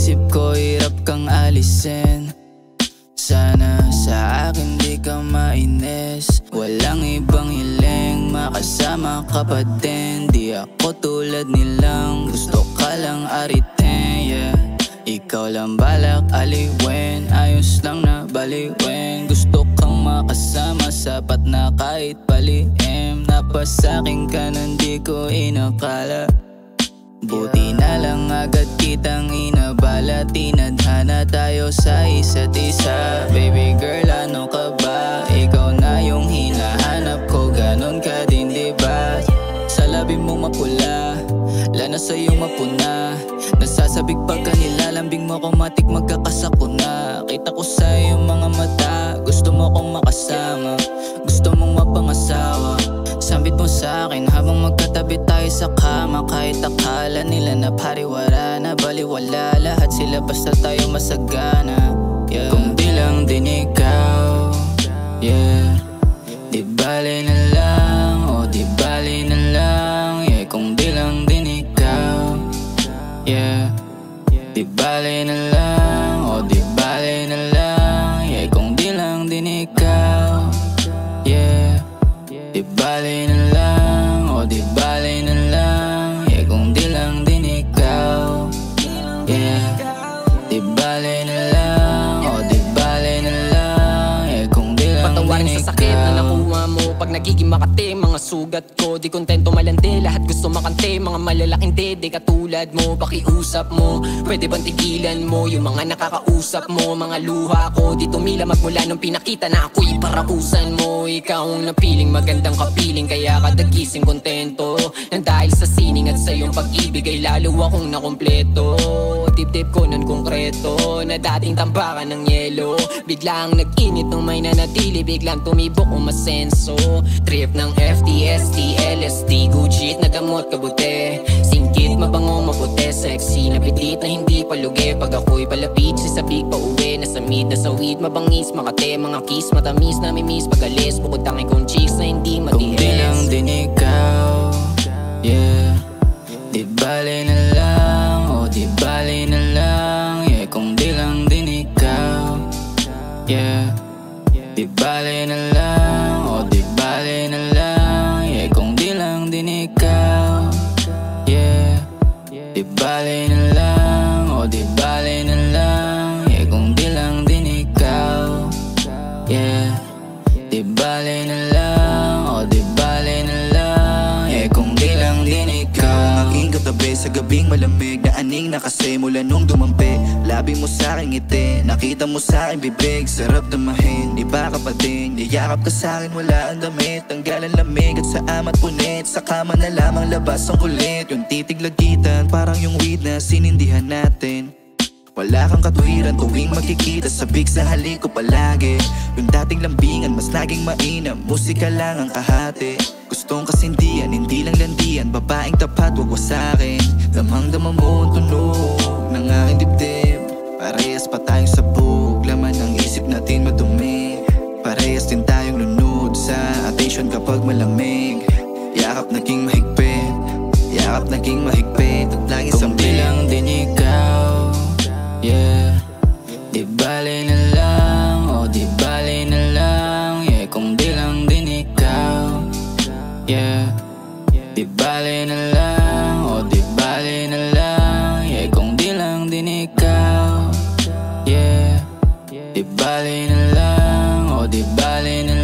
isip ko hirap kang alisin. Sana sa akin di ka mainis. Walang ibang hiling, makasama ka pa din. Di ako tulad nilang gusto ka lang aritin, yeah. Ikaw lang balak aliwin, ayos lang na baliwin. Gusto kang makasama, sapat na kahit palihim. Napasakin ka nang di ko inakala. Buti na lang agad kitang inabala. Tinadhana tayo sa isa't isa. Baby girl, ano ka ba? Ikaw na yung hinahanap ko, ganon ka din diba? Sa labi mo mapula, lana sa'yo mapuna. Nasasabik pagka nilalambing mo ko, matik magkakasako na. Kita ko sa iyong mga mata, gusto mo kong makasama, gusto mong mapangasawa. Sambit mo sa'kin habang magkatabi tayo sa kama. Kahit akala nila na pariwara na baliwala, lahat sila basta tayo masagana, yeah. Kung di lang din ikaw, yeah. Di bali na lang, oh di bali na lang, yeah. Kung di lang din ikaw, yeah. Di bali na lang, oh di bali na lang, yeah. Kung di lang din ikaw, yeah. Di bali na lang, oh di bali na lang, yeah. Kung di lang din ikaw, yeah. Di bali na lang, oh di bali na lang, yeah. Kung di lang patawarin din sa sakit na nakuha mo pag nagiging makati. Mga sugat ko, di kontento malandi. Lahat gusto makante, mga malalaking dede katulad mo. Pakiusap mo, pwede bang tigilan mo yung mga nakakausap mo? Mga luha ko, di tumila magmula nung pinakita na ako'y parausan mo. Ikaw ang napiling magandang kapiling, kaya kada gising kontento. Nang dahil sa sining at sa iyong pag-ibig ay lalo akong nakumpleto. Dip-dip ko ng konkreto na dating tambakan ng yelo. Biglang nag-init nung may nanatili, biglang tumibok umasenso. Trip ng FTST, LSD, Gucci, nagamot kabuti. Singkit, mabango, maputi, sexy, napitit na hindi palugi. Pag ako'y palapit, sisabik pa uwi. Nasa mid, nasa weed, mabangis, makate. Mga kiss, matamis, namimiss, pag-alis. Bukod tangin kong chicks na hindi matiis. Kung di lang din ikaw, yeah. Di bali na lang, oh di bali na lang, yeah. Kung di lang din ikaw, yeah. Di bali na lang, oh di bali na lang, yeah. Kung di lang din ikaw, yeah. Di bali na lang, oh di bali na lang, yeah. Kung di lang din ikaw, yeah. Di bali na lang, oh di bali na lang, yeah. Kung di lang din ikaw. Aking katabi sa gabing malamig na aning na kasi mula nung dumampi. Labi mo sa'king ngiti, nakita mo sa'king bibig. Sarap damahin, iba ka pa din. Niyakap ka sa'kin, wala ang damit. Tanggal ang lamig at sa amat punit. Sa kama na lamang labas ang kulit. Yung titiglagitan, parang yung weed na sinindihan natin. Wala kang katuwiran tuwing magkikita, sabik sa halik ko palagi. Yung dating lambingan, mas naging mainam, musika lang ang kahati. Gustong kasindihan, hindi lang landian, babaeng tapat, wag wasakin. Damang-dama mo ang tunog ng aking dibdib. Parehas pa tayong sabog, laman ng isip natin madumi. Parehas din tayong lunod sa attention kapag malamig. Yakap naging mahigpit, yakap naging mahigpit, at lagi sa kung di lang din ikaw, yeah. Di bali na lang, oh di bali na lang, yeah. Kung di lang din ikaw, yeah. Di bali na lang, oh di bali na lang, yeah. Kung di lang din ikaw, yeah. Di bali na lang, oh di bali na